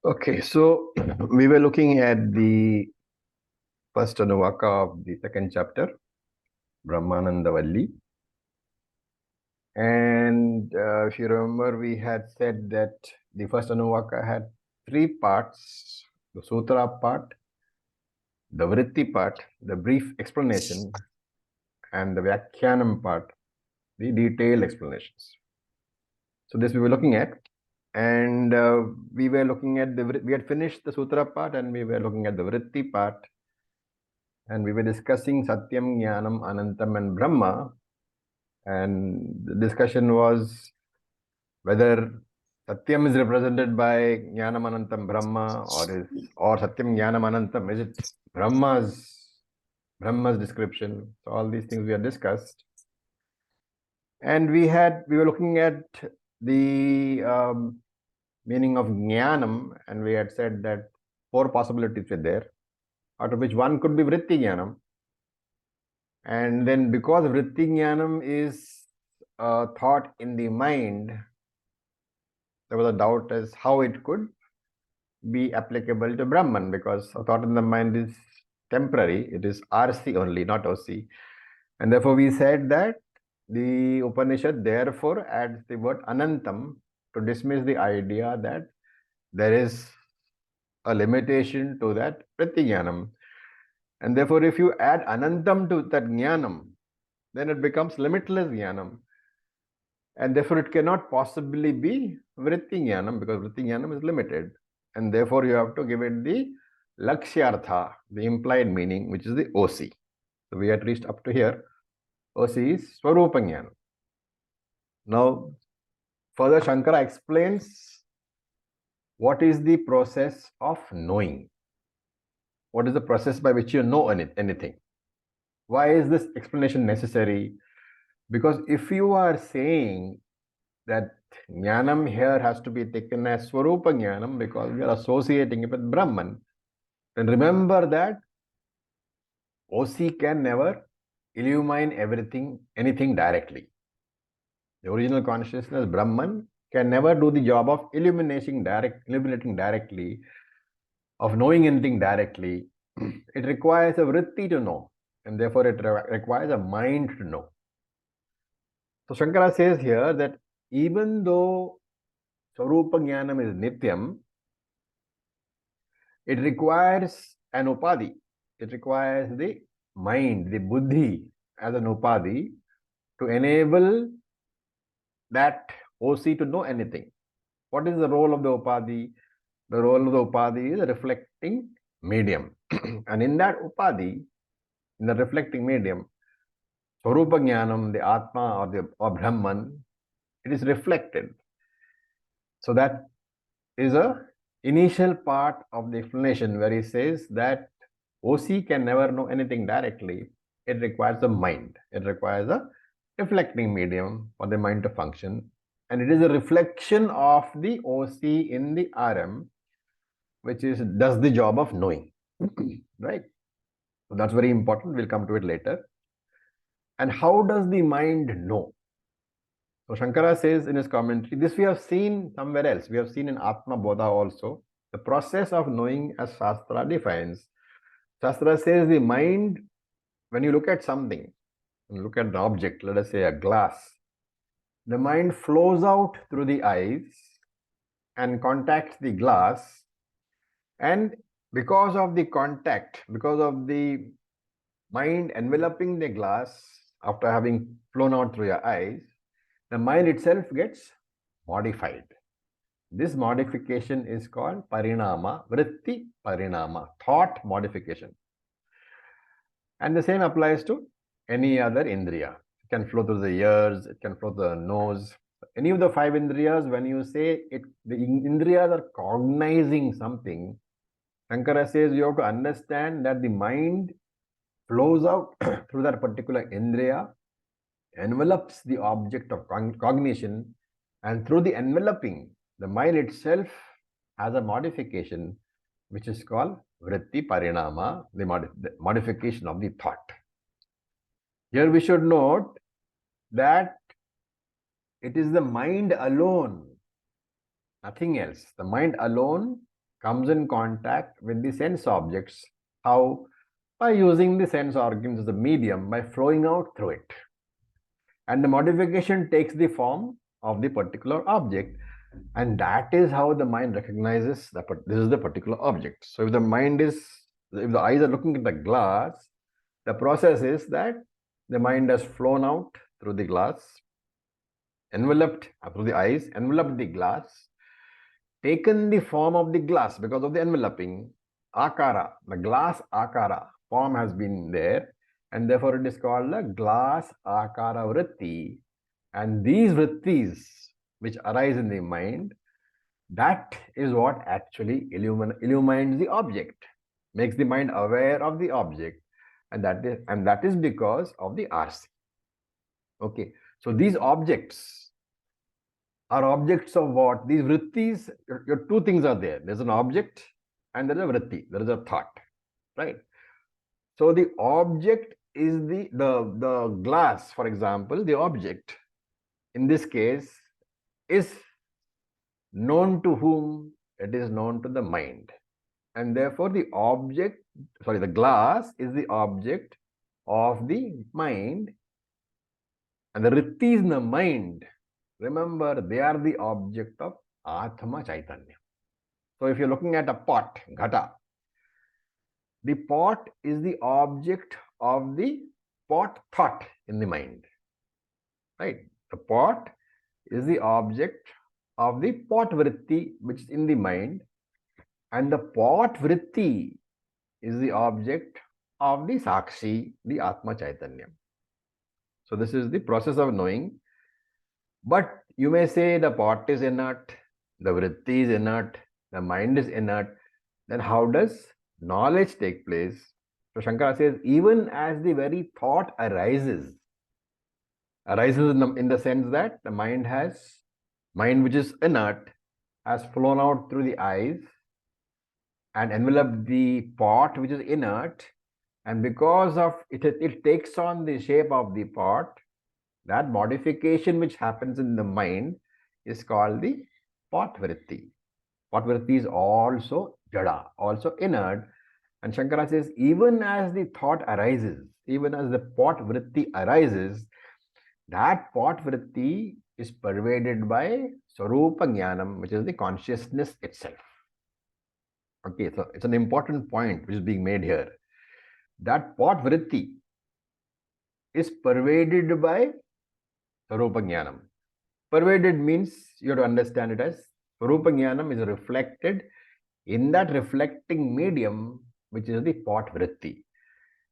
Okay, so we were looking at the first Anuvaka of the second chapter, Bhramananda Valli. And if you remember, we had said that the first Anuvaka had three parts: the Sutra part, the Vritti part, the brief explanation, and the Vyakhyanam part, the detailed explanations. So this we were looking at. And we were looking at we had finished the Sutra part and we were looking at the Vritti part. And we were discussing Satyam, Jnanam, Anantam, and Brahma. And the discussion was whether Satyam is represented by Jnanam, Anantam, Brahma, or Satyam, Jnanam, Anantam. Is it Brahma's description? So all these things we had discussed. And we were looking at the meaning of Jnanam, and we had said that four possibilities were there, out of which one could be Vritti Jnanam. And then because Vritti Jnanam is thought in the mind, there was a doubt as how it could be applicable to Brahman, because a thought in the mind is temporary. It is RC only, not OC. And therefore we said that the Upanishad therefore adds the word Anantam to dismiss the idea that there is a limitation to that Vritti Jnanam. And therefore, if you add Anantam to that Jnanam, then it becomes limitless Jnanam. And therefore, it cannot possibly be Vritti Jnanam, because Vritti Jnanam is limited. And therefore, you have to give it the Lakshyartha, the implied meaning, which is the OC. So we had reached up to here. OC is Swarupa Jnanam. Now, further Shankara explains what is the process of knowing. What is the process by which you know anything? Why is this explanation necessary? Because if you are saying that Jnanam here has to be taken as Swarupa Jnanam because we are associating it with Brahman, then remember that OC can never illumine anything directly. The original consciousness, Brahman, can never do the job of illuminating directly, of knowing anything directly. It requires a vritti to know, and therefore it requires a mind to know. So Shankara says here that even though Swarupa Jnanam is Nityam, it requires an Upadhi. It requires the mind, the Buddhi as an Upadhi to enable that OC to know anything. What is the role of the Upadhi? The role of the Upadhi is a reflecting medium. And in that Upadhi, in the reflecting medium, Swarupa Jnanam, the Atma or Brahman, it is reflected. So that is a initial part of the explanation where he says that OC can never know anything directly. It requires a mind. It requires a reflecting medium for the mind to function. And it is a reflection of the OC in the RM, which does the job of knowing. Right? So that's very important. We'll come to it later. And how does the mind know? So Shankara says in his commentary, this we have seen somewhere else. We have seen in Atma Bodha also. The process of knowing as Shastra defines. Shastra says the mind, when you look at something, look at an object, let us say a glass, the mind flows out through the eyes and contacts the glass. And because of the contact, because of the mind enveloping the glass after having flown out through your eyes, the mind itself gets modified. This modification is called parinama, vritti parinama, thought modification. And the same applies to any other indriya. It can flow through the ears, it can flow through the nose. Any of the five indriyas, when you say it, the indriyas are cognizing something, Shankara says you have to understand that the mind flows out through that particular indriya, envelops the object of cognition, and through the enveloping, the mind itself has a modification which is called vritti parinama, the modification of the thought. Here we should note that it is the mind alone, nothing else. The mind alone comes in contact with the sense objects. How? By using the sense organs as a medium, by flowing out through it. And the modification takes the form of the particular object. And that is how the mind recognizes that this is the particular object. So if the eyes are looking at the glass, the process is that the mind has flown out through the glass, enveloped through the eyes, enveloped the glass, taken the form of the glass because of the enveloping, akara, the glass akara form has been there, and therefore it is called the glass akara vritti. And these vrittis which arise in the mind, that is what actually illumines the object, makes the mind aware of the object, and that is because of the RC. Okay, so these objects are objects of what? These vrittis, your two things are there. There's an object and there is a vritti, there is a thought, right? So the object is the glass, for example, the object in this case is known to whom? It is known to the mind. And therefore the glass is the object of the mind, and the vrittis in the mind, remember, they are the object of Atma Chaitanya. So if you're looking at a pot, ghata, the pot is the object of the pot thought in the mind, right? The pot is the object of the pot vritti which is in the mind, and the pot vritti is the object of the sakshi, the Atma Chaitanya. So this is the process of knowing. But you may say the pot is inert, the vritti is inert, the mind is inert. Then how does knowledge take place? So Shankara says, even as the very thought arises in the sense that the mind which is inert has flown out through the eyes and enveloped the pot which is inert, and because of it takes on the shape of the pot. That modification which happens in the mind is called the pot vritti. Pot vritti is also jada, also inert. And Shankara says, even as the thought arises, even as the pot vritti arises, that pot vritti is pervaded by Swarupa Jnanam, which is the consciousness itself. Okay, so it's an important point which is being made here. That pot vritti is pervaded by Swarupa Jnanam. Pervaded means you have to understand it as Swarupa Jnanam is reflected in that reflecting medium, which is the pot vritti.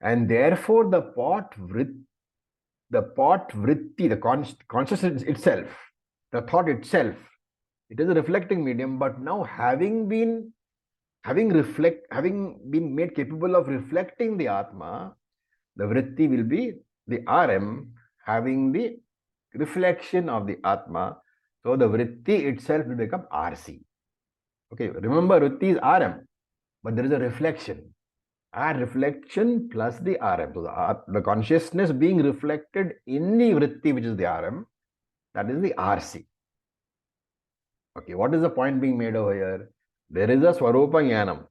And therefore the pot vritti, the consciousness itself, the thought itself, it is a reflecting medium, but now having been made capable of reflecting the Atma, the vritti will be the RM having the reflection of the Atma. So the vritti itself will become RC. Okay, remember vritti is RM, but there is a reflection. Our reflection plus the RM. So the consciousness being reflected in the vritti, which is the RM, that is the RC. Okay, what is the point being made over here? There is a Swarupa Jnanam,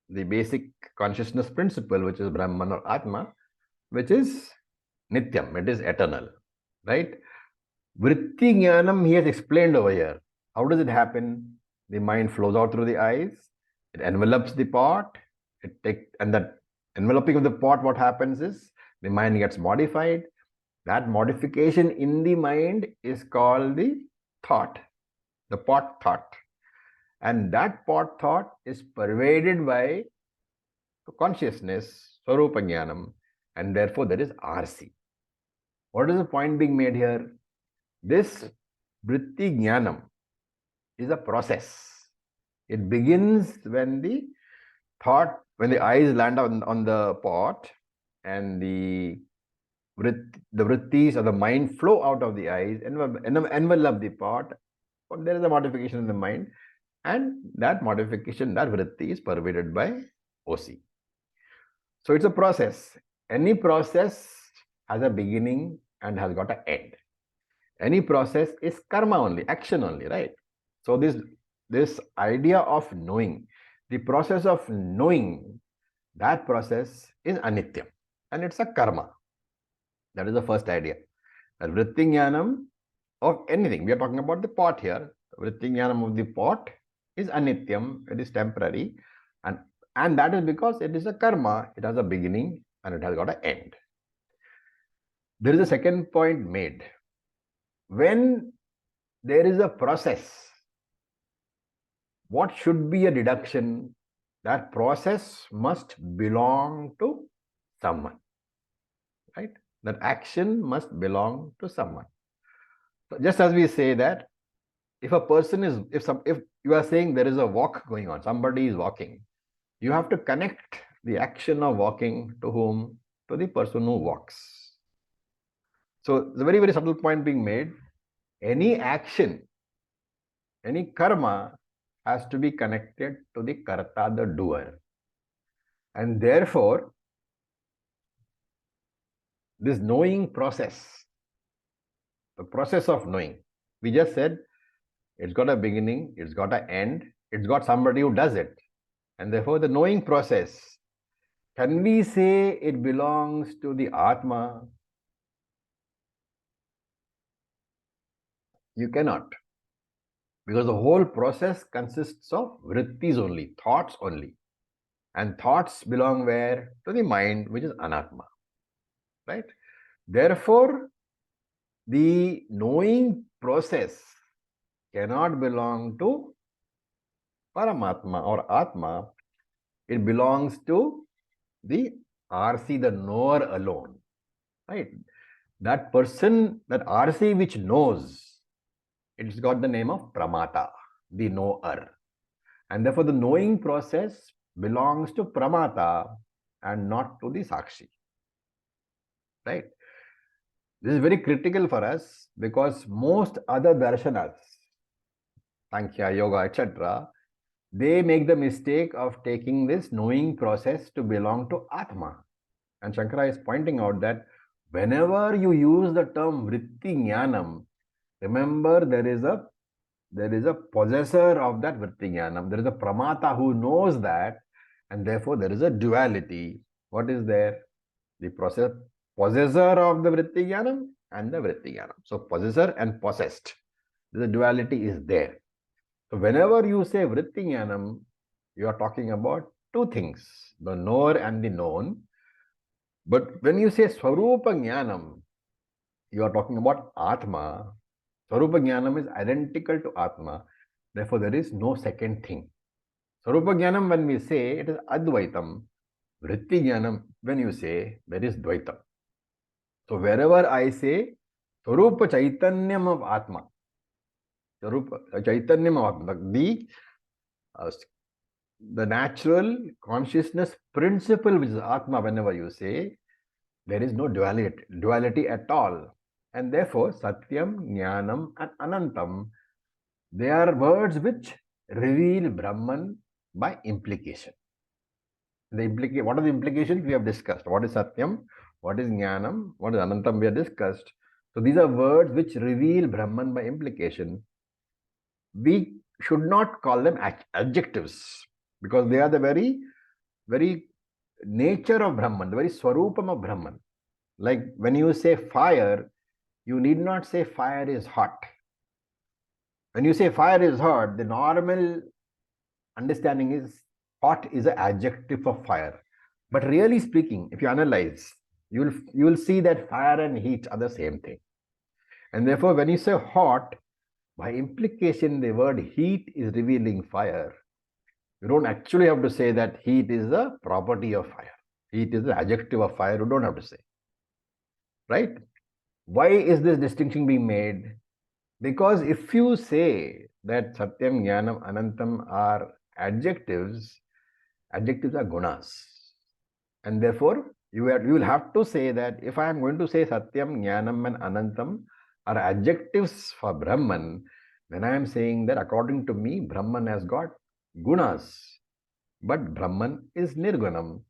the basic consciousness principle, which is Brahman or Atma, which is Nityam, it is eternal, right? Vritti Jnanam he has explained over here. How does it happen? The mind flows out through the eyes, it envelops the pot, and that enveloping of the pot, what happens is the mind gets modified. That modification in the mind is called the thought, the pot thought. And that pot thought is pervaded by consciousness, Swarupa Jnanam, and therefore there is RC. What is the point being made here? This Vritti Jnanam is a process. It begins when the eyes land on the pot and the vrittis or the mind flow out of the eyes and envelop the pot. But there is a modification in the mind, and that modification, that vritti is pervaded by OC. So it's a process. Any process has a beginning and has got an end. Any process is karma only, action only, right? So this this idea of knowing, the process of knowing, that process is anityam and it's a karma. That is the first idea. That vritti jnanam of anything, we are talking about the pot here. Vritti jnanam of the pot is anityam, it is temporary, and that is because it is a karma, it has a beginning and it has got an end. There is a second point made. When there is a process, what should be a deduction? That process must belong to someone, right? That action must belong to someone. So just as we say that if a person is, if you are saying there is a walk going on, somebody is walking, you have to connect the action of walking to whom? To the person who walks. So the very, very subtle point being made. Any action, any karma has to be connected to the karta, the doer. And therefore, this knowing process, the process of knowing, we just said it's got a beginning, it's got an end, it's got somebody who does it. And therefore, the knowing process, can we say it belongs to the Atma? You cannot. Because the whole process consists of vrittis only, thoughts only. And thoughts belong where? To the mind, which is anatma. Right? Therefore, the knowing process cannot belong to Paramatma or Atma. It belongs to the RC, the knower alone. Right? That person, that RC which knows, it's got the name of Pramata, the knower. And therefore, the knowing process belongs to Pramata and not to the Sakshi. Right? This is very critical for us because most other darshanas, Sankhya, Yoga, etc., they make the mistake of taking this knowing process to belong to Atma. And Shankara is pointing out that whenever you use the term vritti jnanam, remember there is a possessor of that vritti jnanam. There is a pramata who knows that, and therefore there is a duality. What is there? The possessor of the vritti jnanam and the vritti jnanam. So possessor and possessed. The duality is there. So whenever you say vritti jnanam, you are talking about two things, the knower and the known. But when you say swarupa jnanam, you are talking about Atma. Swarupa jnanam is identical to Atma. Therefore, there is no second thing. Swarupa jnanam, when we say, it is Advaitam. Vritti jnanam, when you say, there is Dvaitam. So wherever I say Swarupa Chaitanyam of Atma, Swarupa Chaitanyam of Atma, the natural consciousness principle which is Atma, whenever you say, there is no duality at all. And therefore, Satyam, Jnanam and Anantam, they are words which reveal Brahman by implication. What are the implications we have discussed? What is Satyam? What is Jnanam? What is Anantam? We have discussed. So these are words which reveal Brahman by implication. We should not call them adjectives because they are the very, very nature of Brahman, the very Swarupam of Brahman. Like when you say fire, you need not say fire is hot. When you say fire is hot, the normal understanding is hot is an adjective of fire. But really speaking, if you analyze, you will see that fire and heat are the same thing. And therefore, when you say hot, by implication, the word heat is revealing fire. You don't actually have to say that heat is a property of fire. Heat is the adjective of fire. You don't have to say. Right? Why is this distinction being made? Because if you say that Satyam, Jnanam, Anantam are adjectives are gunas. And therefore, you will have to say that if I am going to say Satyam, Jnanam and Anantam are adjectives for Brahman, then I am saying that according to me, Brahman has got gunas. But Brahman is Nirgunam.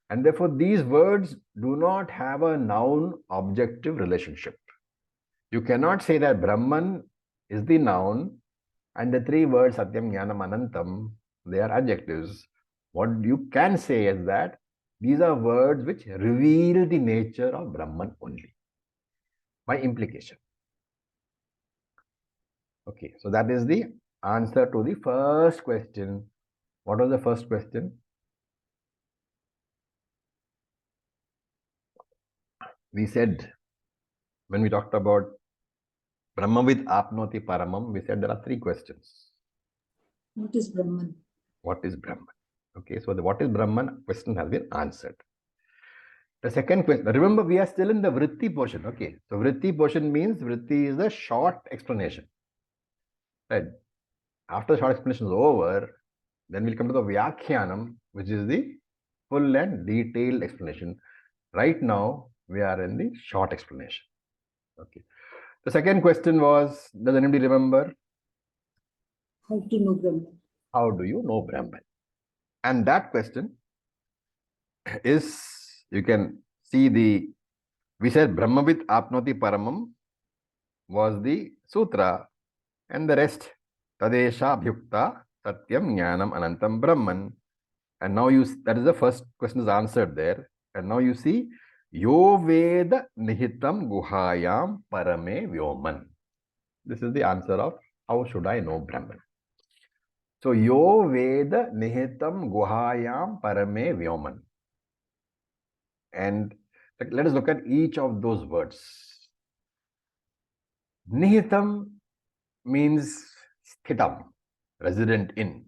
And therefore, these words do not have a noun-objective relationship. You cannot say that Brahman is the noun And the three words Satyam, Jnanam, Anantam, they are adjectives. What you can say is that these are words which reveal the nature of Brahman only by implication. Okay, so that is the answer to the first question. What was the first question? We said, when we talked about Brahmavid Apnoti Paramam, we said there are three questions. What is Brahman? What is Brahman? Okay, so the what is Brahman question has been answered. The second question, remember we are still in the Vritti portion. Okay, so Vritti portion means Vritti is a short explanation. Right? After the short explanation is over, then we'll come to the Vyakhyanam, which is the full and detailed explanation. Right now, we are in the short explanation. Okay. The second question was, does anybody remember? How to know Brahman? How do you know Brahman? And that question is, you can see we said Brahmavit Apnoti Paramam was the sutra, and the rest, Tadesha Bhyukta Satyam Jnanam Anantam Brahman. And now that is the first question is answered there. And now you see, Yo Veda Nihitam Guhayam Parame Vyoman. This is the answer of how should I know Brahman. So Yo Veda Nihitam Guhayam Parame Vyoman. And let us look at each of those words. Nihitam means sthitam, resident in.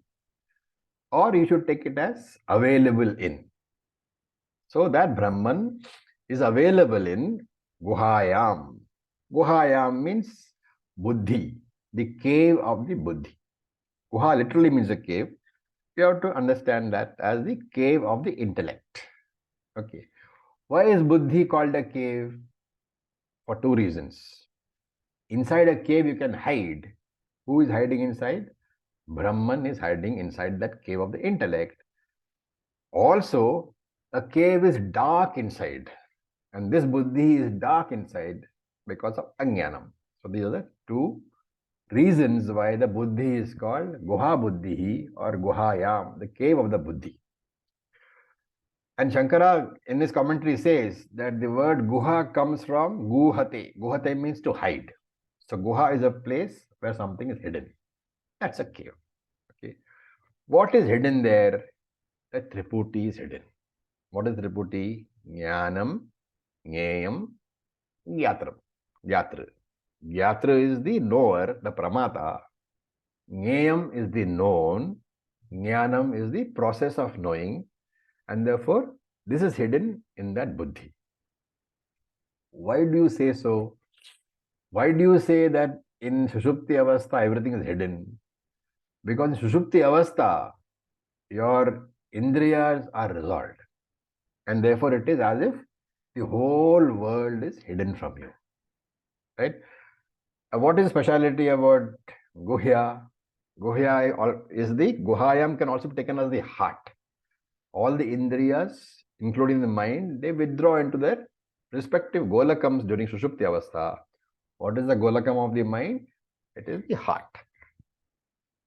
Or you should take it as available in. So that Brahman is available in Guhayam. Guhayam means Buddhi, the cave of the Buddhi. Guha literally means a cave. You have to understand that as the cave of the intellect. Okay. Why is Buddhi called a cave? For two reasons. Inside a cave you can hide. Who is hiding inside? Brahman is hiding inside that cave of the intellect. Also, a cave is dark inside. And this Buddhi is dark inside because of Ajnanam. So these are the two reasons why the Buddhi is called Guha Buddhi or Guhayam, the cave of the Buddhi. And Shankara in his commentary says that the word Guha comes from Guhate. Guhate means to hide. So Guha is a place where something is hidden. That's a cave. Okay. What is hidden there? The Triputi is hidden. What is Triputi? Jnanam, Jneyam, Gyatram. Gyatra. Gyatra is the knower, the pramata. Jneyam is the known. Jnanam is the process of knowing. And therefore, this is hidden in that buddhi. Why do you say so? Why do you say that in Sushupti Avastha everything is hidden? Because in Sushupti Avastha, your indriyas are resolved. And therefore, it is as if the whole world is hidden from you. Right? What is speciality about Guhya? Guhya is the Guhayam can also be taken as the heart. All the indriyas, including the mind, they withdraw into their respective golakams during Sushupti Avastha. What is the golakam of the mind? It is the heart.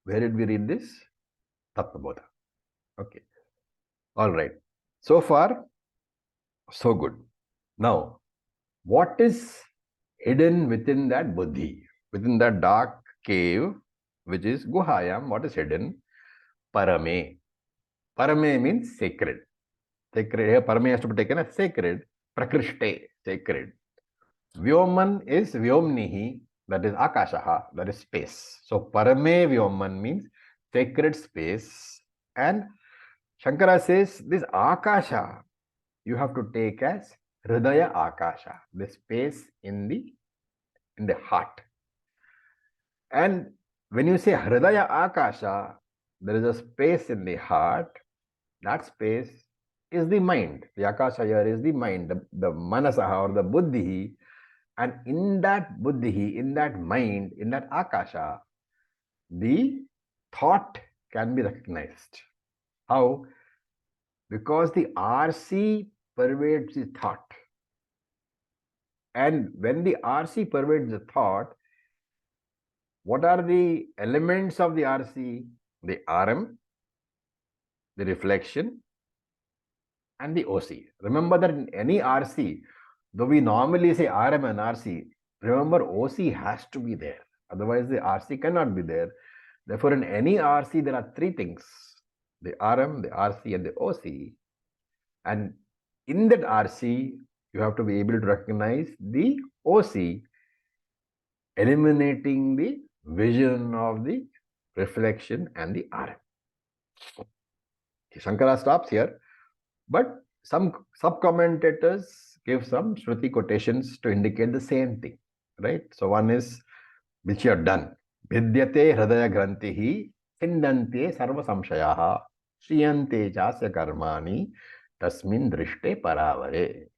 Where did we read this? Tattvabodha. Okay. All right. So far, so good. Now, what is hidden within that buddhi, within that dark cave, which is Guhayam? What is hidden? Parame. Parame means sacred. Sacred. Here, Parame has to be taken as sacred. Prakrishte, sacred. Vyoman is Vyomnihi, that is Akashaha, that is space. So Parame Vyoman means sacred space. And Shankara says this Akasha you have to take as Hridaya Akasha, the space in the heart. And when you say Hridaya Akasha, there is a space in the heart. That space is the mind. The Akasha here is the mind, the Manasaha or the Buddhi. And in that Buddhi, in that mind, in that Akasha, the thought can be recognized. How? Because the RC pervades the thought. And when the RC pervades the thought, What are the elements of the RC? The RM, the reflection, and the OC. Remember that in any RC, though we normally say RM and RC, remember OC has to be there. Otherwise, the RC cannot be there. Therefore, in any RC, there are three things: the RM, the RC, and the OC. And in that RC, you have to be able to recognize the OC, eliminating the vision of the reflection and the RM. Shankara stops here, but some sub-commentators give some Shruti quotations to indicate the same thing, right? So one is, which you have done, Vidyate hridaya grantihi chindante sarva samshayaha shriyante chasya karmani tasmin drishte paravare.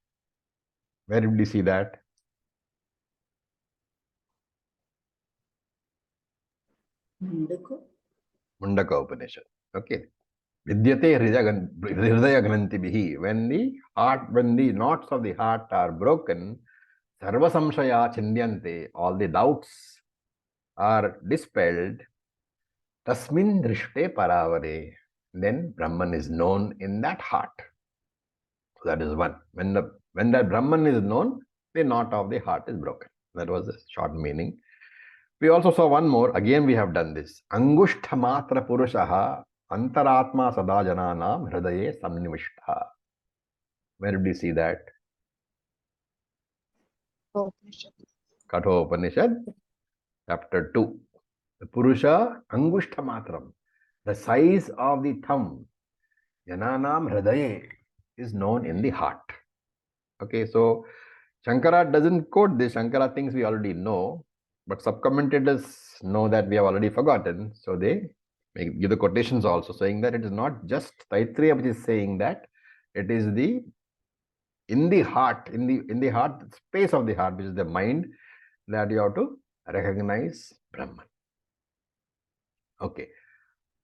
Where did you see that? Mundaka Upanishad. Okay. Vidyate hridaya grantibihi. When the knots of the heart are broken, sarva samshaya chindyante, all the doubts are dispelled. Tasmin drishte paravare. Then Brahman is known in that heart. So that is one. When that Brahman is known, the knot of the heart is broken. That was the short meaning. We also saw one more. Again, we have done this. Angushta matra purushaha antaratma sadajananam hridaye samnivishta. Where did we see that? Katho Upanishad, chapter 2. The Purusha Angushta matram, the size of the thumb, jananam hridaye, is known in the heart. Okay, so Shankara doesn't quote this. Shankara thinks we already know, but sub-commentators know that we have already forgotten. So they give the quotations also, saying that it is not just Taittiriya which is saying that, it is in the heart, in the heart, space of the heart, which is the mind, that you have to recognize Brahman. Okay.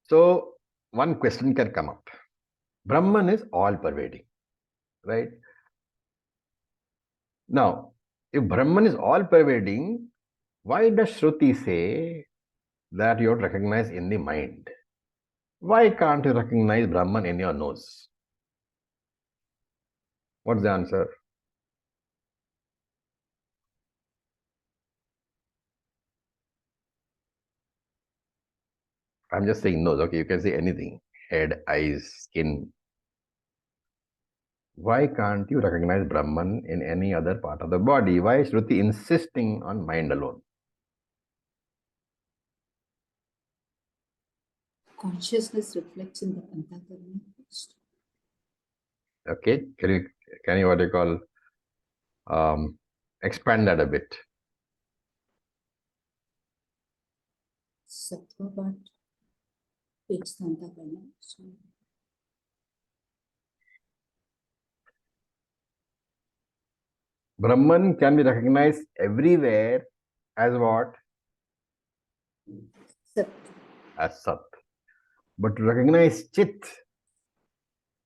So one question can come up. Brahman is all-pervading, right? Now, if Brahman is all-pervading, why does Shruti say that you have to recognize in the mind? Why can't you recognize Brahman in your nose? What's the answer? I'm just saying nose. Okay, you can say anything. Head, eyes, skin. Why can't you recognize Brahman in any other part of the body? Why is Shruti insisting on mind alone? Consciousness reflects in the Antakarana first. Okay, can you what you call expand that a bit? Sattva, but it's the Antakarana. So Brahman can be recognized everywhere as what? Sat. As Sat. But to recognize Chit,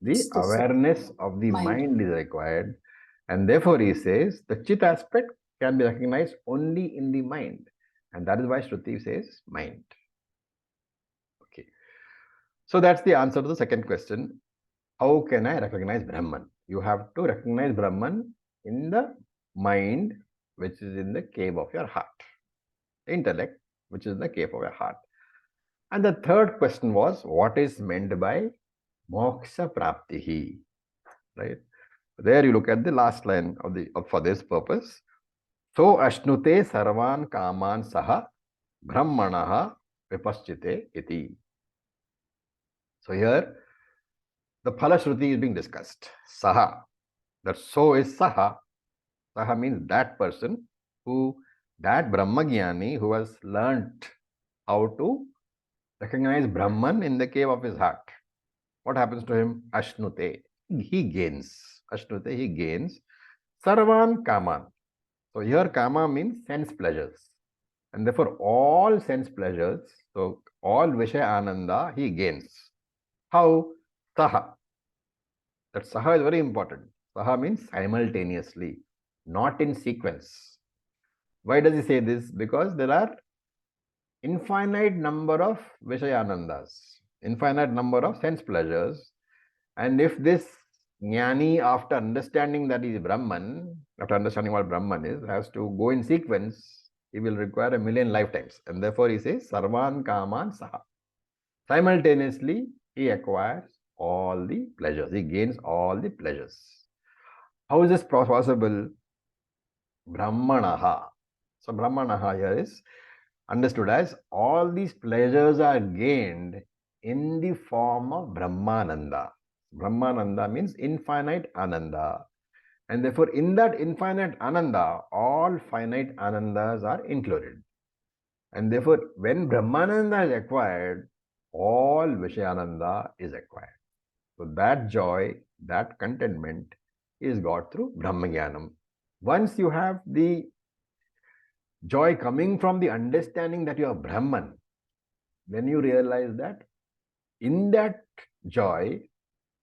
the It's the awareness Sat, of the mind. mind is required. And therefore, he says the Chit aspect can be recognized only in the mind. And that is why Shruti says mind. Okay. So that's the answer to the second question. How can I recognize Brahman? You have to recognize Brahman in the mind, which is in the cave of your heart. Intellect, which is in the cave of your heart. And the third question was, what is meant by moksha praptihi? Right? There you look at the last line for this purpose. So ashnute sarvan kaman saha brahmanaha vipaschite iti. So here the phala shruti is being discussed. Saha. That so is saha. Saha means that person that Brahmagyani who has learnt how to recognize Brahman in the cave of his heart. What happens to him? Ashnute. He gains. Ashnute, he gains. Sarvan kaman. So here kama means sense pleasures. And therefore all sense pleasures, so all Vishaya Ananda, he gains. How? Saha. That saha is very important. Saha means simultaneously, not in sequence. Why does he say this? Because there are infinite number of Vishayanandas, infinite number of sense pleasures. And if this jnani, after understanding that he is Brahman, after understanding what Brahman is, has to go in sequence, he will require 1,000,000 lifetimes. And therefore, he says, Sarvan Kaman Saha. Simultaneously, he acquires all the pleasures. He gains all the pleasures. How is this possible? Brahmanaha. So, Brahmanaha here is understood as all these pleasures are gained in the form of Brahmananda. Brahmananda means infinite Ananda. And therefore, in that infinite Ananda, all finite Anandas are included. And therefore, when Brahmananda is acquired, all Vishayananda is acquired. So that joy, that contentment is got through Brahmagyanam. Once you have the joy coming from the understanding that you are Brahman, then you realize that in that joy,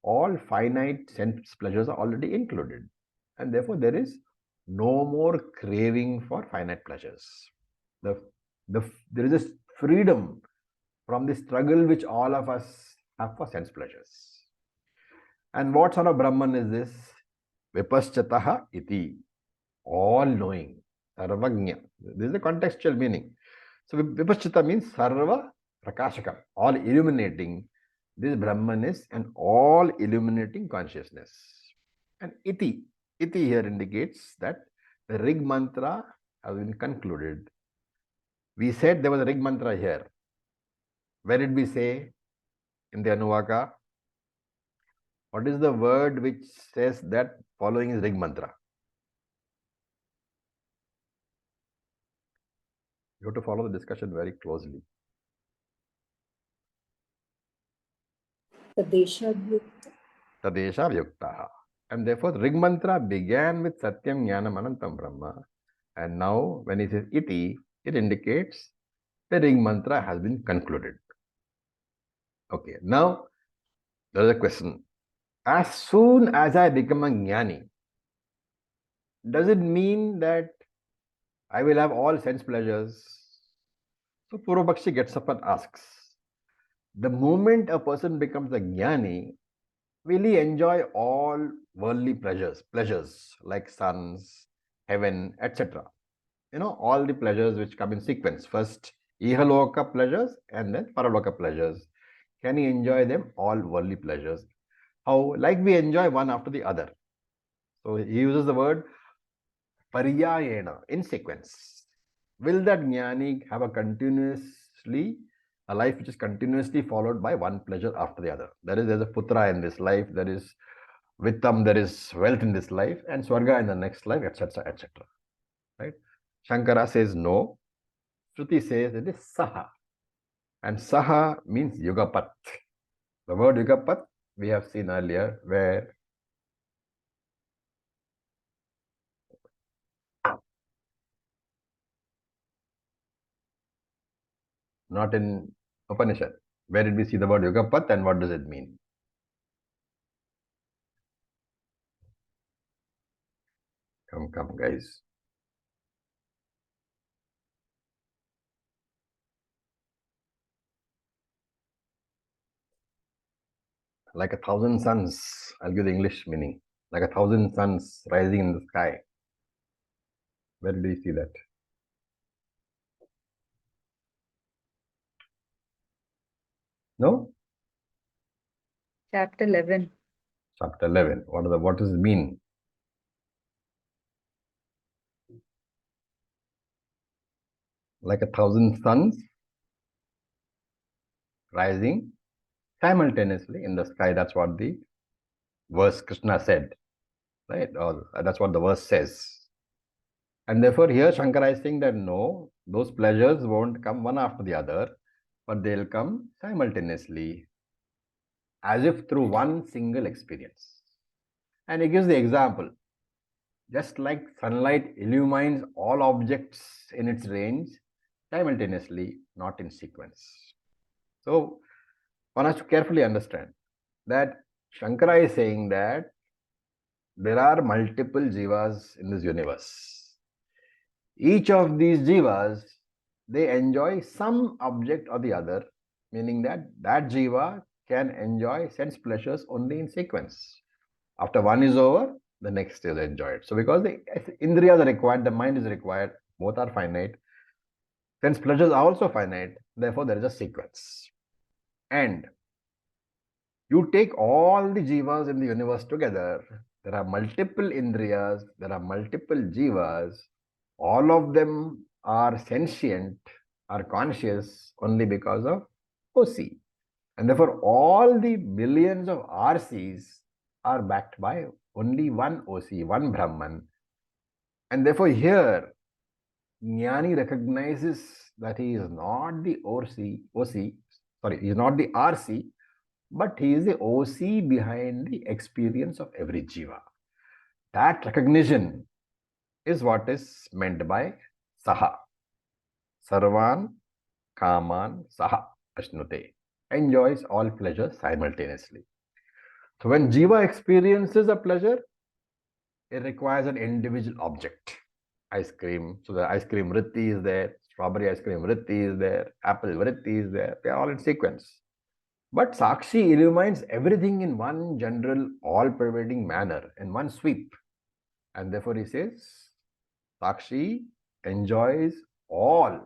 all finite sense pleasures are already included. And therefore, there is no more craving for finite pleasures. There is this freedom from the struggle which all of us have for sense pleasures. And what sort of Brahman is this? Vipaschataha iti, all knowing, sarvagnya. This is the contextual meaning. So Vipaschata means sarva prakashakam, all illuminating. This Brahman is an all illuminating consciousness. And iti here indicates that the Rig mantra has been concluded. We said there was a Rig mantra here. Where did we say in the Anuvaka? What is the word which says that following is Rig mantra? You have to follow the discussion very closely. Tadeshavyukta. Tadeshavyuktaha. And therefore, Rig mantra began with Satyam Jnanam Anantam Brahma. And now, when it says iti, it indicates the Rig mantra has been concluded. Okay, now there is a question. As soon as I become a jnani, does it mean that I will have all sense pleasures? So Purvapakshi gets up and asks, the moment a person becomes a jnani, will he enjoy all worldly pleasures like suns, heaven, etc.? You know, all the pleasures which come in sequence. First, Ihaloka pleasures and then Paraloka pleasures. Can he enjoy them, all worldly pleasures? How? Like we enjoy one after the other. So he uses the word paryayena, in sequence. Will that jnani have a life which is continuously followed by one pleasure after the other? There's a putra in this life, there is vittam, there is wealth in this life, and swarga in the next life, etc., etc. Right? Shankara says no. Shruti says it is saha. And saha means yugapat. The word yugapat we have seen earlier, where not in Upanishad. Where did we see the word yugapat and what does it mean? Come, guys. Like a thousand suns, I'll give the English meaning. Like a thousand suns rising in the sky. Where do you see that? No? Chapter 11. Chapter 11. What does it mean? Like a thousand suns rising simultaneously in the sky. That's what the verse Krishna said, right? Or that's what the verse says. And therefore, here Shankara is saying that no, those pleasures won't come one after the other, but they'll come simultaneously, as if through one single experience. And he gives the example. Just like sunlight illumines all objects in its range simultaneously, not in sequence. So, one has to carefully understand that Shankara is saying that there are multiple jivas in this universe. Each of these jivas they enjoy some object or the other, meaning that that jiva can enjoy sense pleasures only in sequence. After one is over, the next is enjoyed. So because the indriyas are required, the mind is required, both are finite. Sense pleasures are also finite. Therefore, there is a sequence. And you take all the jivas in the universe together, there are multiple indriyas, there are multiple jivas, all of them are sentient, are conscious only because of OC. And therefore, all the billions of RCs are backed by only one OC, one Brahman. And therefore, here, Jnani recognizes that he is not the he is not the RC, but he is the OC behind the experience of every jiva. That recognition is what is meant by Saha. Sarvan Kaman Saha Ashnute. Enjoys all pleasures simultaneously. So when jiva experiences a pleasure, it requires an individual object. Ice cream. So the ice cream vritti is there, strawberry ice cream vritti is there, apple vritti is there. They are all in sequence. But Sakshi illumines everything in one general, all-pervading manner, in one sweep. And therefore he says, Sakshi enjoys all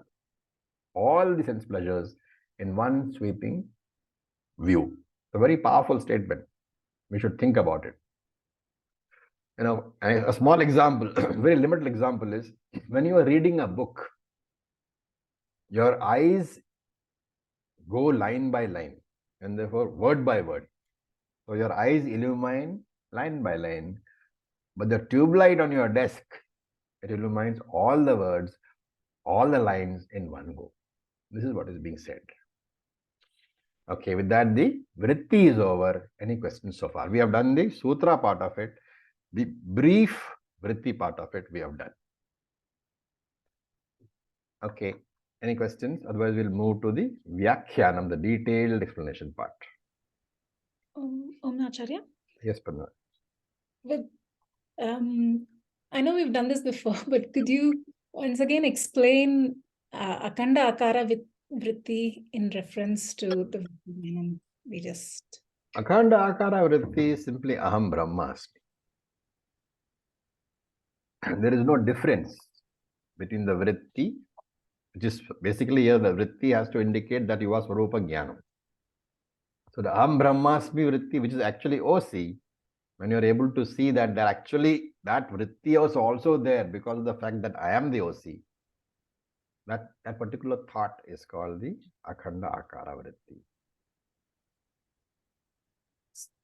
the sense pleasures in one sweeping view. It's a very powerful statement. We should think about it. You know, a small example, very limited example is when you are reading a book, your eyes go line by line and therefore word by word. So your eyes illumine line by line, but the tube light on your desk, it illumines all the words, all the lines in one go. This is what is being said. Okay, with that, the vritti is over. Any questions so far? We have done the sutra part of it. The brief vritti part of it we have done. Okay, any questions? Otherwise, we'll move to the Vyakhyanam, the detailed explanation part. Acharya? Yes, Panna. But I know we've done this before, but could you once again explain Akhanda Akara with Vritti in reference to the Vijnanam we just... Akhanda Akara Vritti is simply Aham Brahmasmi. There is no difference between the Vritti, which is basically here the Vritti has to indicate that you are Swarupa Jnanam. So the Aham Brahmasmi Vritti, which is actually OC, when you are able to see that actually that Vritti was also there because of the fact that I am the OC, that particular thought is called the Akhanda Akara Vritti.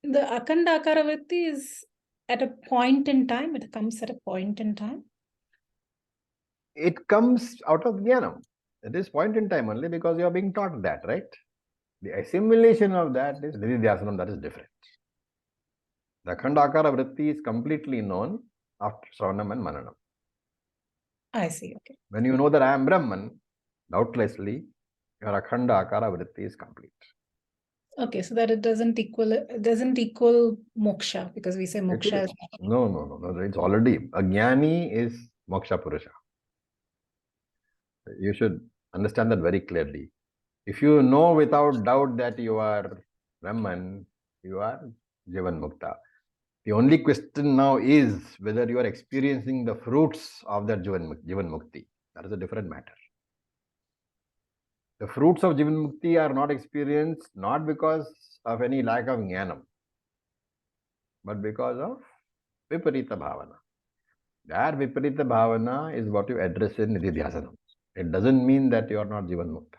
The Akhanda Akara Vritti is at a point in time, it comes at a point in time? It comes out of Jnanam. It is point in time only because you are being taught that, right? The assimilation of that is Nididhyasanam, that is different. The Akhanda Akara Vritti is completely known after Shravanam and Mananam. I see, okay. When you know that I am Brahman, doubtlessly, your Akhanda Akara Vritti is complete. Okay, so that it doesn't equal moksha, because we say moksha is... No. It's already, a Jnani is Moksha Purusha. You should understand that very clearly. If you know without doubt that you are Brahman, you are Jivan Mukta. The only question now is whether you are experiencing the fruits of that Jivan Mukti. That is a different matter. The fruits of Jivan Mukti are not experienced not because of any lack of Jnanam, but because of Viparita Bhavana. That Viparita Bhavana is what you address in Nididhyasanam. It doesn't mean that you are not Jivan Mukta.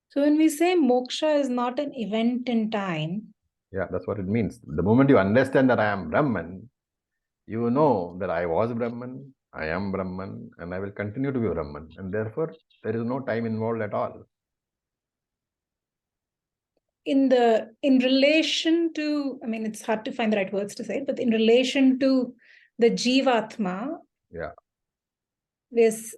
So when we say moksha is not an event in time... Yeah, that's what it means. The moment you understand that I am Brahman, you know that I was Brahman, I am Brahman, and I will continue to be Brahman. And therefore, there is no time involved at all. In relation to, I mean, it's hard to find the right words to say, but in relation to the Jivatma, yeah, this,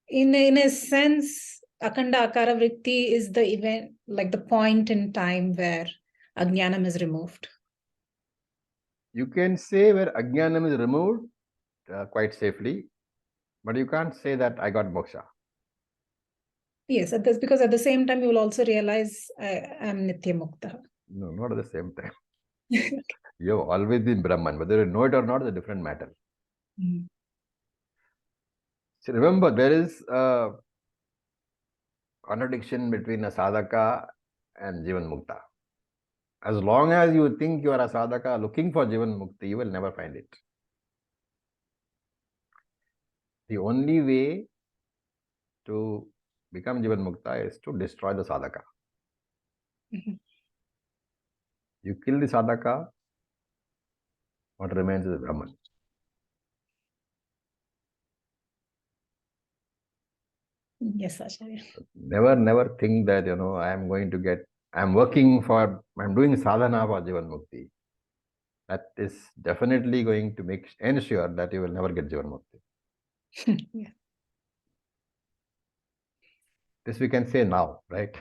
in a sense, Akhanda Akara Vritti is the event, like the point in time where Ajnanam is removed. You can say where Ajnanam is removed quite safely, but you can't say that I got moksha. Yes, that's because at the same time you will also realize I am Nitya Mukta. No, not at the same time. You've always been Brahman. Whether you know it or not is a different matter. Mm. So remember, there is a contradiction between a sadhaka and Jivan Mukta. As long as you think you are a sadhaka looking for Jivan Mukti, you will never find it. The only way to become Jivan Mukta is to destroy the sadhaka. Mhm. You kill the sadhaka, what remains is Brahman. Yes, Acharya. Never think that, I'm doing sadhana for Jivan Mukti. That is definitely going to ensure that you will never get Jivan Mukti. Yeah. This we can say now, right?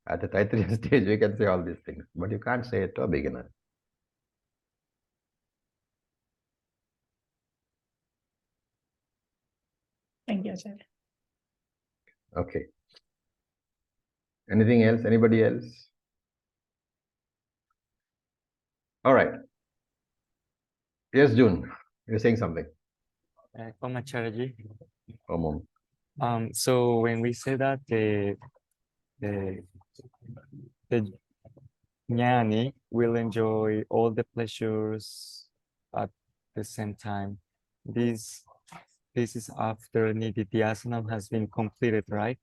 At the Taittiriya stage, we can say all these things, but you can't say it to a beginner. Thank you, Acharya. Okay. Anything else? Anybody else? All right. Yes, June, you're saying something. Acharya. Om. So when we say that the jnani will enjoy all the pleasures at the same time, this is after nididhyasana has been completed, right?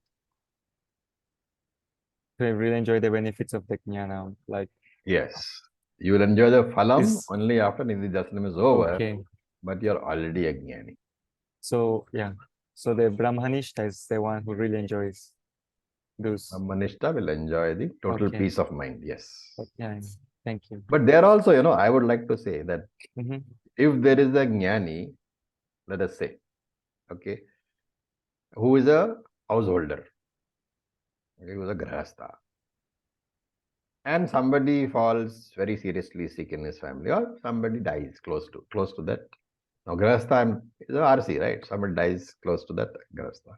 They really enjoy the benefits of the jnana, like Yes. You will enjoy the phalam This- only after nididhyasana is over, okay. but you're already a jnani. So yeah, so the Brahmanishta is the one who really enjoys those. Brahmanishta will enjoy the total Okay. peace of mind. Yes. Yeah, thank you. But there also, I would like to say that Mhm. if there is a jnani, let us say, okay, who is a householder, okay, who is a grahastha, and somebody falls very seriously sick in his family, or somebody dies close to that. Now, grahastha is a RC, right? Somebody dies close to that grahastha.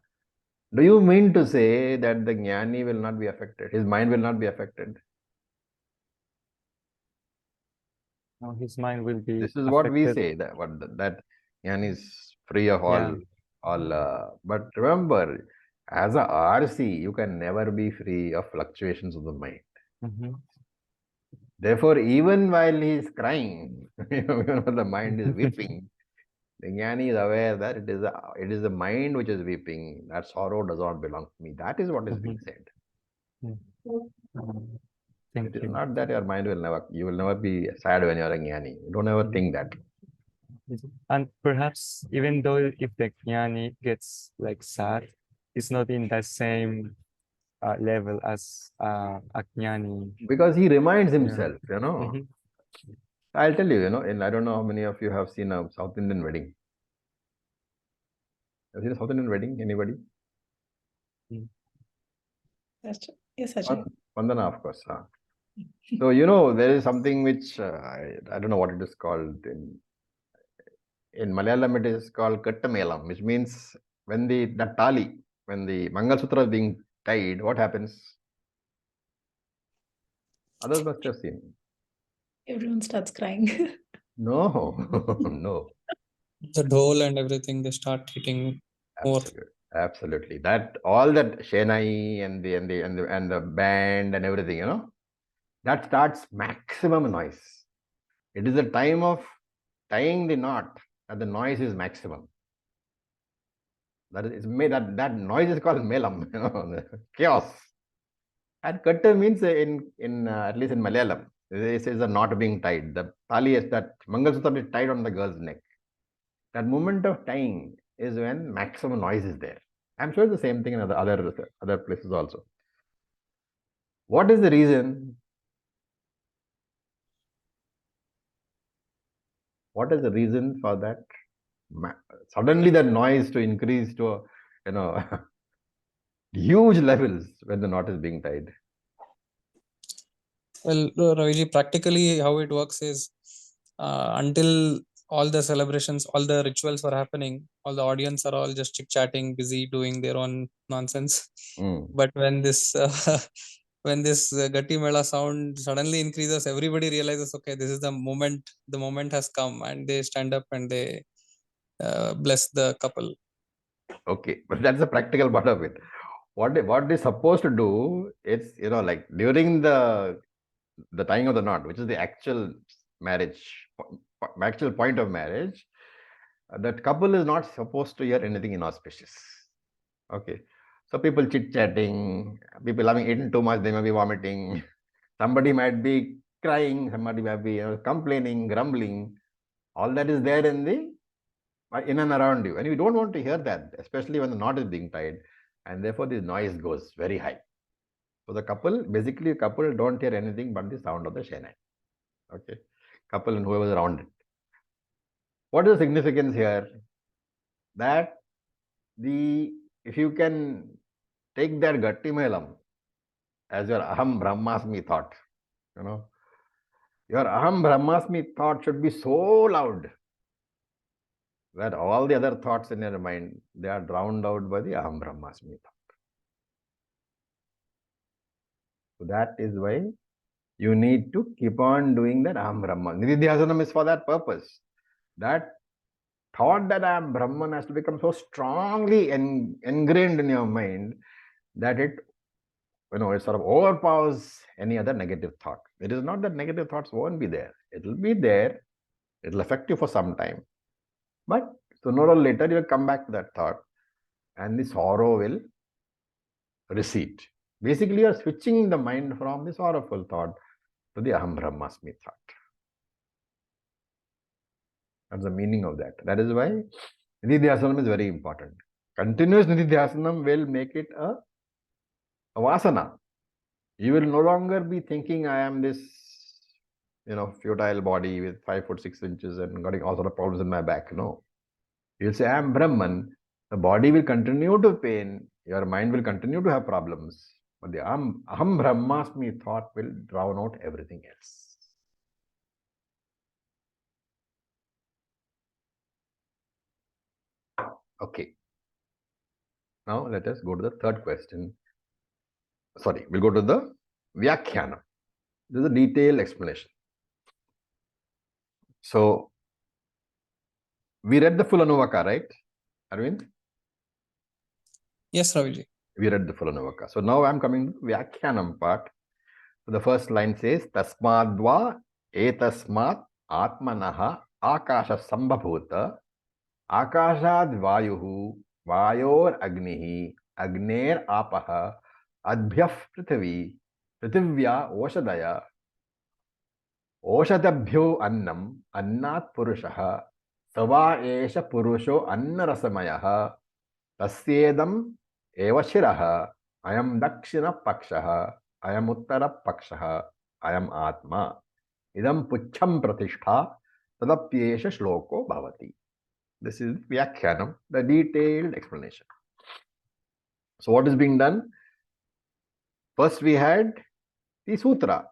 Do you mean to say that the jnani will not be affected? His mind will not be affected? Now his mind will be This is what we affected. say, that jnani is free of all. Yeah. But remember, as a RC, you can never be free of fluctuations of the mind. Mhm. Therefore, even while he is crying, the mind is weeping. The jnani is aware that it is the mind which is weeping. That sorrow does not belong to me. That is what is being said. Thank It is you. not that you will never be sad when you are a jnani. Don't ever think that. And perhaps even though if the jnani gets like sad, it's not in that same level as a jnani. Because he reminds himself, Mhm. I'll tell you, and I don't know how many of you have seen a South Indian wedding. Have you seen a South Indian wedding? Anybody? Yes, Acharya. Vandana, of course. So, there is something which, I don't know what it is called. In Malayalam, it is called Kattamelam, which means when the Mangal Sutra is being tied, what happens? Others must have seen. Everyone starts crying. No, no. The dhol and everything, they start hitting more. Absolutely. That all that Shenai and the band and everything, that starts maximum noise. It is the time of tying the knot that the noise is maximum. That noise is called melam, chaos. And katta means in at least in Malayalam, this is a knot being tied. The tali is that Mangalsutra is tied on the girl's neck. That moment of tying is when maximum noise is there. I'm sure it's the same thing in other places also. What is the reason? What is the reason for that? Suddenly that noise to increase to, huge levels when the knot is being tied. Well, Raviji, practically how it works is until all the celebrations, all the rituals were happening. All the audience are all just chit-chatting, busy doing their own nonsense. Mm. But when this when this Gatti Mela sound suddenly increases, everybody realizes, okay, this is the moment. The moment has come, and they stand up and they bless the couple. Okay, but that's the practical part of it. What they're supposed to do, it's like during the tying of the knot, which is the actual marriage, actual point of marriage, that couple is not supposed to hear anything inauspicious. Okay, so people chit chatting, people having eaten too much, they may be vomiting. Somebody might be crying, somebody might be complaining, grumbling. All that is there in and around you, and you don't want to hear that, especially when the knot is being tied, and therefore the noise goes very high. So the couple don't hear anything but the sound of the Shehnai. Okay, couple and whoever is around it. What is the significance here? That if you can take that Gatti Melam as your Aham Brahmasmi thought, your Aham Brahmasmi thought should be so loud that all the other thoughts in your mind, they are drowned out by the Aham Brahmasmi thought. So that is why you need to keep on doing that Aham Brahman. Nididhyasanam is for that purpose. That thought that I am Brahman has to become so strongly ingrained in your mind that it sort of overpowers any other negative thought. It is not that negative thoughts won't be there. It will be there. It will affect you for some time. But sooner or later, you will come back to that thought and the sorrow will recede. Basically, you are switching the mind from the sorrowful thought to the Aham Brahmasmi thought. That's the meaning of that. That is why Nididhyasanam is very important. Continuous Nididhyasanam will make it a vasana. You will no longer be thinking, I am this, futile body with 5 foot 6 inches and getting all sort of problems in my back. No. You'll say, I am Brahman. The body will continue to pain. Your mind will continue to have problems. But the Aham Brahmasmi thought will drown out everything else. Okay. Now let us go to the third question. Sorry, we'll go to the Vyakhyana. This is a detailed explanation. So, we read the full Anuvaka, right, Arvind? Yes, Raviji. We read the full Anuvaka. So, now I'm coming to the Vyakhyanam part. So, the first line says, Tasmadva etasmat atmanaha akasha sambhabhuta akashad vayuhu vayor agnihi agner apaha adbhyah prithvi prithivya oshadaya ओषधभ्यो अन्नम अन्नात् पुरुषः सवा एष पुरुषो अन्नरसमयः तस्येदम् एव शिरः अयं दक्षिणपक्षः अयम् उत्तरपक्षः अयम् आत्मा इदं पुच्छं प्रतिष्ठा तदप्येष श्लोको भवति. This is Vyakhyanam, the detailed explanation. So what is being done? First we had the sutra.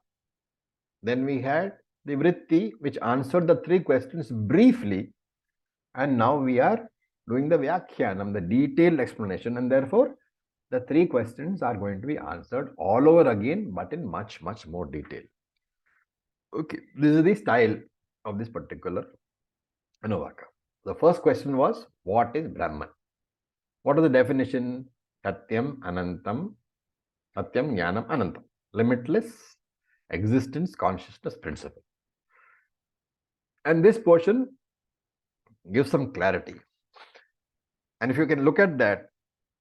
Then we had the vritti, which answered the 3 questions briefly. And now we are doing the Vyakhyanam, the detailed explanation. And therefore, the 3 questions are going to be answered all over again, but in much, much more detail. Okay, this is the style of this particular Anuvaka. The first question was, what is Brahman? What is the definition? Satyam Anantam, Satyam Jnanam Anantam. Limitless existence consciousness principle. And this portion gives some clarity. And if you can look at that,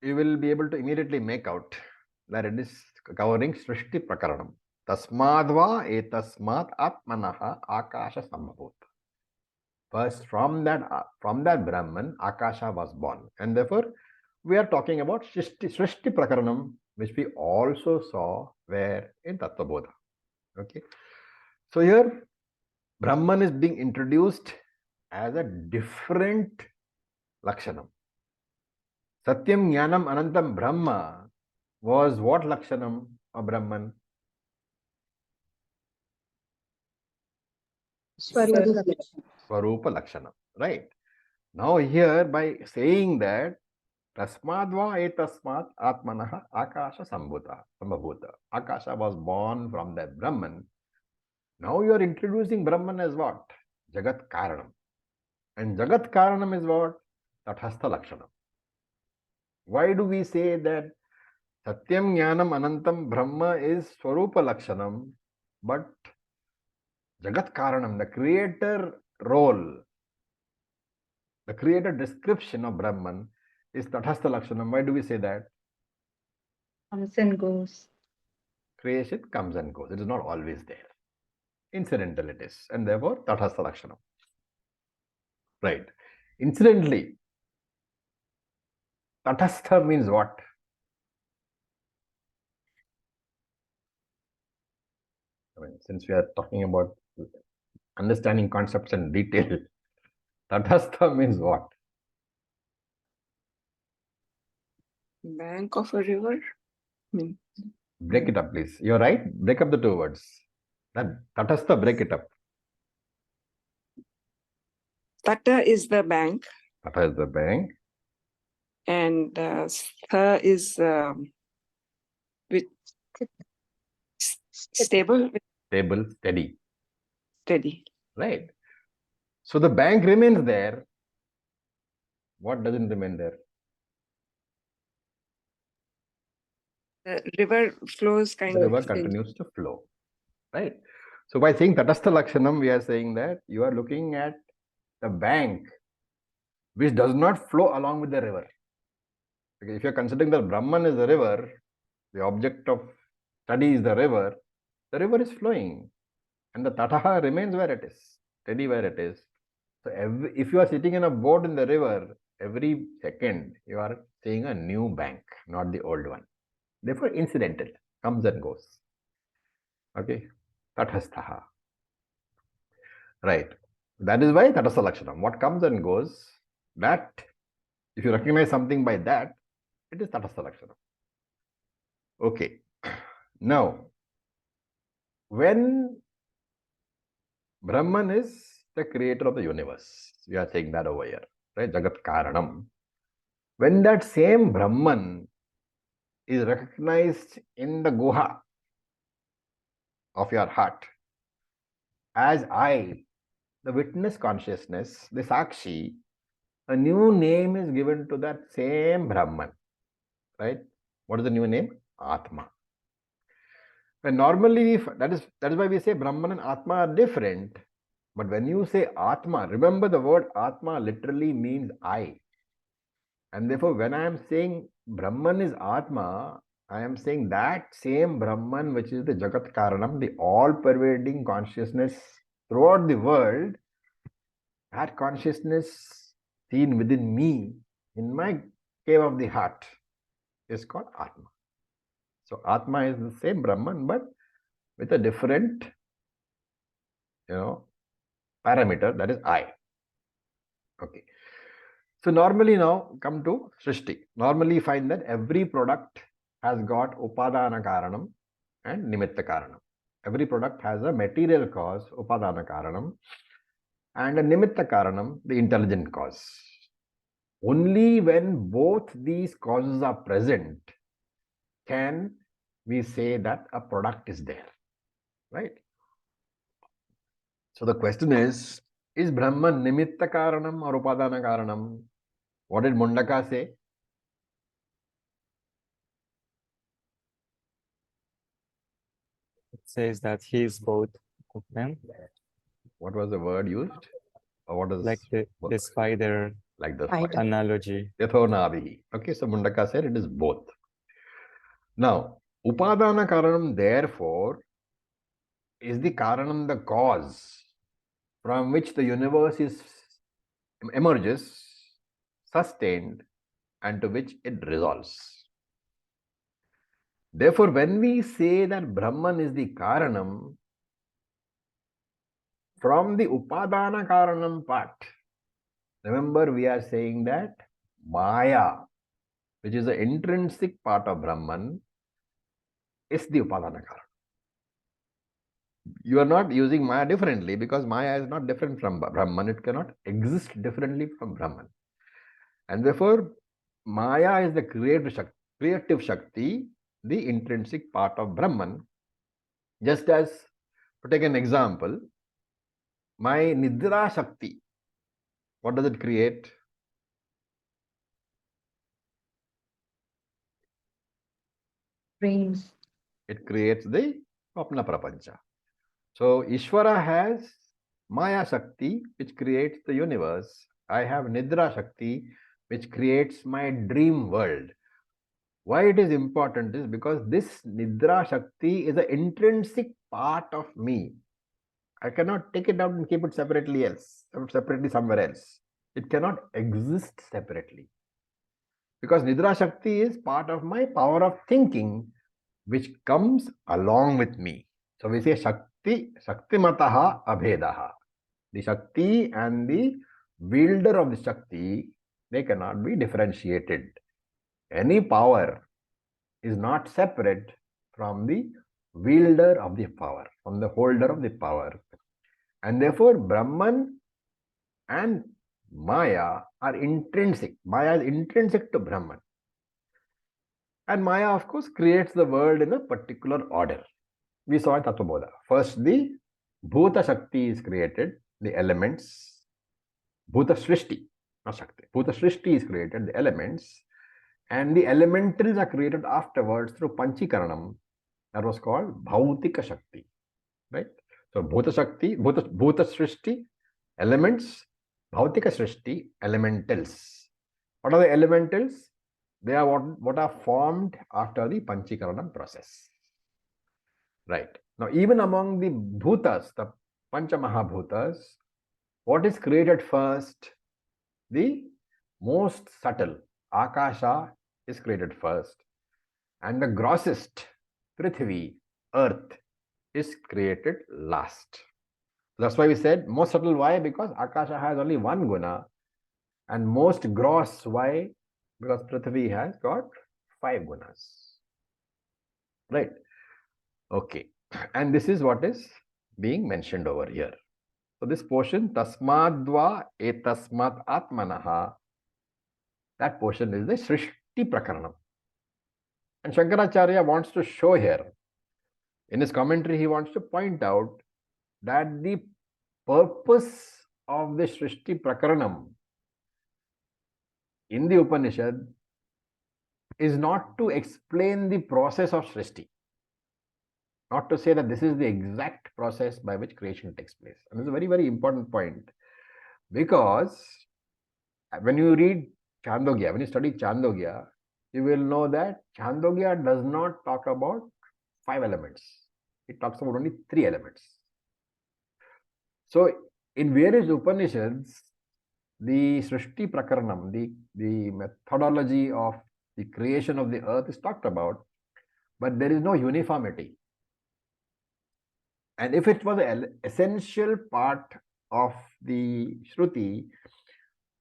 you will be able to immediately make out that it is covering Srishti Prakaranam. Tasmadva etasmat atmanaha akasha sambhavut. First, from that Brahman, Akasha was born. And therefore, we are talking about Srishti Prakaranam, which we also saw where in Tattva Bodha. Okay. So here, Brahman is being introduced as a different Lakshanam. Satyam Jnanam Anantam Brahma was what Lakshanam of Brahman? Swarupa Lakshana. Swarupa Lakshanam. Right? Now here by saying that Tasmadva etasmat atmanaha akasha sambhuta. Akasha was born from that Brahman. Now you are introducing Brahman as what? Jagat Karanam. And Jagat Karanam is what? Tathastha Lakshanam. Why do we say that Satyam Jnanam Anantam Brahma is Swarupa Lakshanam, but Jagat Karanam, the creator role, the creator description of Brahman is Tathastha Lakshanam. Why do we say that? Comes and goes. Creation comes and goes. It is not always there. Incidental it is. And therefore, Tathastha Lakshanam. Right. Incidentally, Tathastha means what? I mean, since we are talking about understanding concepts in detail, Tathastha means what? Bank of a river. Break it up, please. You're right. Break up the two words. That Tathastha, break it up. Tata is the bank, Tata is the bank. and Stha is with stable, Stable, steady. steady. Right. So the bank remains there. What doesn't remain there? The river flows kind The of. river continues to flow. Right. So by saying Tatastha Lakshanam, we are saying that you are looking at the bank which does not flow along with the river. Because if you are considering that Brahman is the river, the object of study is the river is flowing. And the Tataha remains where it is, steady where it is. So if you are sitting in a boat in the river, every second you are seeing a new bank, not the old one. Therefore, incidental, comes and goes. Okay, Tatasthaha. Right. That is why Tatastha Lakshanam. What comes and goes, that, if you recognize something by that, it is Tatastha Lakshanam. Okay. Now, when Brahman is the creator of the universe, we are saying that over here, right? Jagat Karanam. When that same Brahman is recognized in the Guha of your heart as I, the witness consciousness, the Sakshi, a new name is given to that same Brahman, right? What is the new name? Atma. And normally, that is why we say Brahman and Atma are different. But when you say Atma, remember the word Atma literally means I. And therefore, when I am saying Brahman is Atma, I am saying that same Brahman, which is the Jagat Karanam, the all-pervading consciousness throughout the world, that consciousness seen within me, in my cave of the heart, is called Atma. So Atma is the same Brahman, but with a different, parameter, that is I. Okay. So normally now come to Srishti. Normally you find that every product has got Upadana Karanam and Nimitta Karanam. Every product has a material cause, Upadana Karanam, and a Nimitta Karanam, the intelligent cause. Only when both these causes are present can we say that a product is there, right? So the question is Brahman Nimitta Karanam or Upadana Karanam? What did Mundaka say? It says that he is both of them, What was the word used? Or what is like the spider like the Spider. analogy. Yathonavihi. Okay, so Mundaka said it is both. Now, Upadana Karanam, therefore, is the Karanam, the cause from which the universe emerges, sustained, and to which it resolves. Therefore, when we say that Brahman is the Karanam, from the Upadana Karanam part, remember we are saying that Maya, which is the intrinsic part of Brahman, is the Upadana Karanam. You are not using Maya differently because Maya is not different from Brahman. It cannot exist differently from Brahman. And therefore, Maya is the creative Shakti, the intrinsic part of Brahman. Just as, to take an example, my Nidra Shakti, what does it create? Dreams. It creates the Swapna Prapancha. So Ishvara has Maya Shakti, which creates the universe. I have Nidra Shakti, which creates my dream world. Why it is important is because this Nidra Shakti is an intrinsic part of me. I cannot take it out and keep it separately somewhere else. It cannot exist separately. Because Nidra Shakti is part of my power of thinking, which comes along with me. So we say Shakti, Shaktimataha Abhedaha. The Shakti and the wielder of the Shakti, they cannot be differentiated. Any power is not separate from the wielder of the power, from the holder of the power. And therefore, Brahman and Maya are intrinsic. Maya is intrinsic to Brahman. And Maya, of course, creates the world in a particular order. We saw in Tattvabodha. First, the Bhuta Shakti is created, the elements. Bhuta Srishti, not Shakti. Bhuta Srishti is created, the elements. And the elementals are created afterwards through Panchikaranam. That was called Bhautika Shakti. Right? So Bhuta Shakti, Bhuta Srishti, elements, Bhautika Srishti, elementals. What are the elementals? They are what are formed after the Panchikaranam process. Right. Now, even among the Bhutas, the Pancha Mahabhutas, what is created first? The most subtle, Akasha, is created first. And the grossest, Prithvi, earth, is created last. That's why we said most subtle. Why? Because Akasha has only one guna. And most gross. Why? Because Prithvi has got 5 gunas. Right? Okay. And this is what is being mentioned over here. So this portion, Tasmadva etasmat atmanaha, that portion is the Srishti Prakaranam. And Shankaracharya wants to show here, in his commentary, he wants to point out that the purpose of the Srishti Prakaranam in the Upanishad is not to explain the process of Srishti, not to say that this is the exact process by which creation takes place. And this is a very, very important point, because when you read Chandogya, when you study Chandogya, you will know that Chandogya does not talk about 5 elements. It talks about only 3 elements. So in various Upanishads, the Srishti Prakaranam, the methodology of the creation of the earth is talked about, but there is no uniformity. And if it was an essential part of the Shruti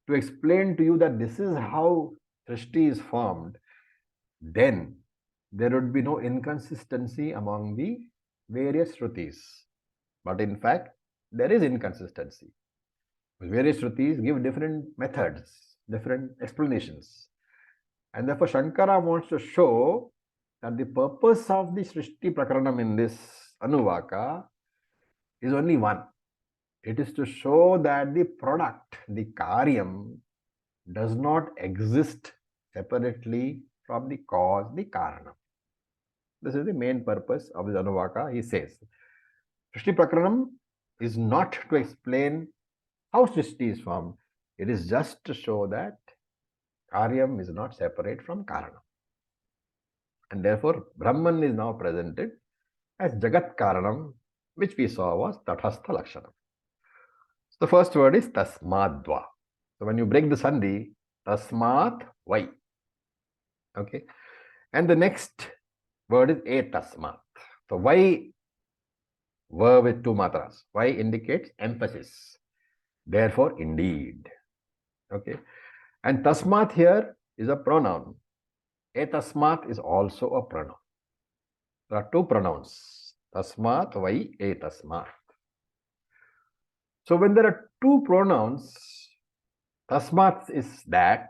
to explain to you that this is how Srishti is formed, then there would be no inconsistency among the various Shrutis. But in fact, there is inconsistency. Various Shrutis give different methods, different explanations. And therefore, Shankara wants to show that the purpose of the Srishti Prakaranam in this Anuvaka is only one. It is to show that the product, the Karyam, does not exist separately from the cause, the Karanam. This is the main purpose of the Anuvaka, he says. Srishti Prakaranam is not to explain how Srishti is formed. It is just to show that Karyam is not separate from Karanam. And therefore, Brahman is now presented as Jagat Karanam, which we saw was Tathastha Lakshanam. So the first word is Tasmadva. So when you break the Sandhi, Tasmat Vai. Okay. And the next word is Etasmat. So Vai, verb with 2 matras. Vai indicates emphasis. Therefore, indeed. Okay. And Tasmat here is a pronoun. Etasmat is also a pronoun. There are 2 pronouns. Tasmat vai etasmat. So when there are two pronouns, tasmat is that,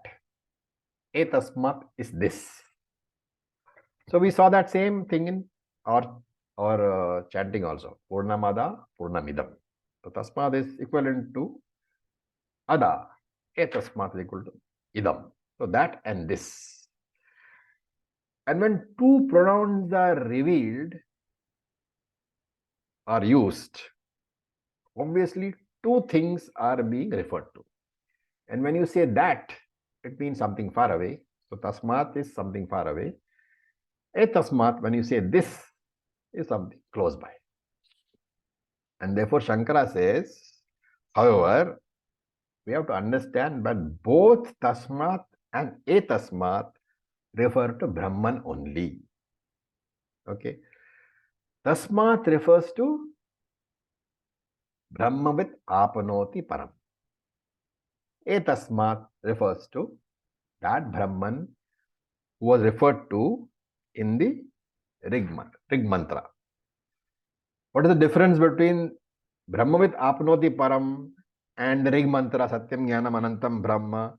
etasmat is this. So we saw that same thing in our chanting also. Purnamada, Purnamidam. So tasmat is equivalent to ada. Etasmat is equal to idam. So that and this. And when two pronouns are revealed, are used, obviously two things are being referred to. And when you say that, it means something far away. So tasmat is something far away. Etasmat, when you say this, is something close by. And therefore Shankara says, however, we have to understand that both tasmat and etasmat refer to Brahman only. Okay. Tasmat refers to Brahmavit apanoti param. Etasmat refers to that Brahman who was referred to in the Rig mantra. What is the difference between Brahmavit apnoti param and the Rig mantra Satyam Jnanam Anantam Brahma?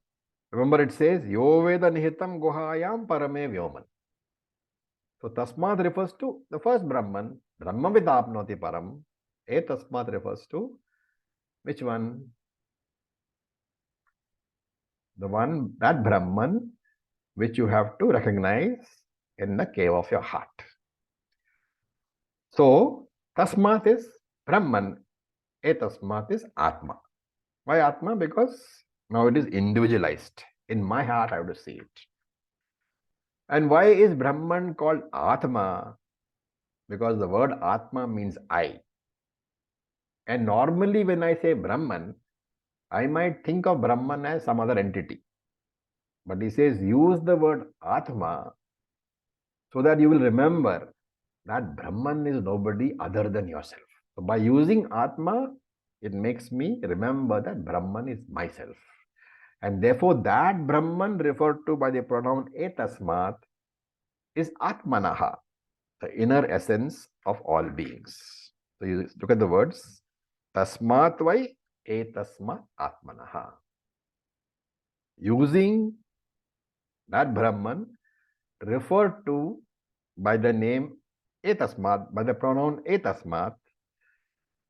Remember it says Yo Veda Nihitam Guhayam Parame Vyoman. So Tasmat refers to the first Brahman, Brahmavit apnoti param. Etasmat refers to which one? The one, that Brahman which you have to recognize in the cave of your heart. So Tasmat is Brahman, Etasmat is Atma. Why Atma? Because now it is individualized. In my heart, I have to see it. And why is Brahman called Atma? Because the word Atma means I. And normally when I say Brahman, I might think of Brahman as some other entity. But he says use the word Atma so that you will remember that Brahman is nobody other than yourself. So by using Atma, it makes me remember that Brahman is myself. And therefore that Brahman referred to by the pronoun etasmat is Atmanaha, the inner essence of all beings. So you look at the words, Tasmat vai etasmat Atmanaha. Using that Brahman referred to by the name etasmat, by the pronoun etasmat,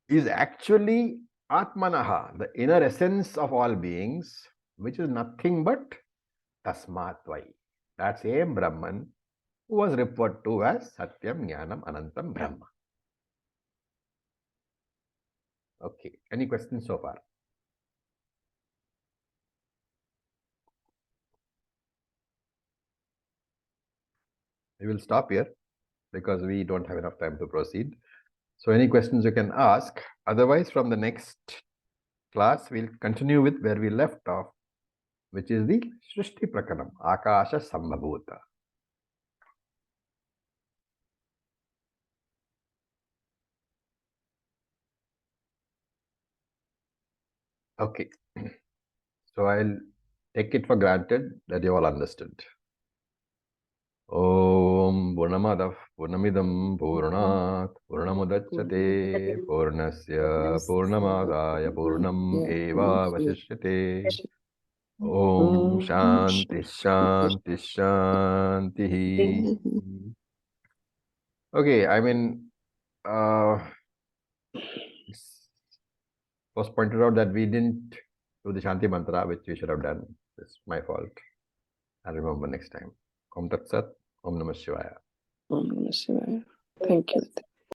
is actually Atmanaha, the inner essence of all beings, which is nothing but Tasmat vai. That same Brahman who was referred to as Satyam Jnanam Anantam Brahma. Okay, any questions so far? We will stop here because we don't have enough time to proceed. So any questions you can ask. Otherwise, from the next class, we'll continue with where we left off, which is the Srishti Prakanam, Akasha Sambhabhuta. Okay, so I'll take it for granted that you all understood. Om Purnamadav Purnamidam Purnat Purnamudachyate Purnasya Purnamadaya Purnam Eva Vasishyate. Om Shanti Shanti Shanti. Okay, I mean, it was pointed out that we didn't do the Shanti Mantra, which we should have done. It's my fault. I'll remember next time. Om Tat Sat, Om Namah Shivaya. Om Namah Shivaya. Thank you.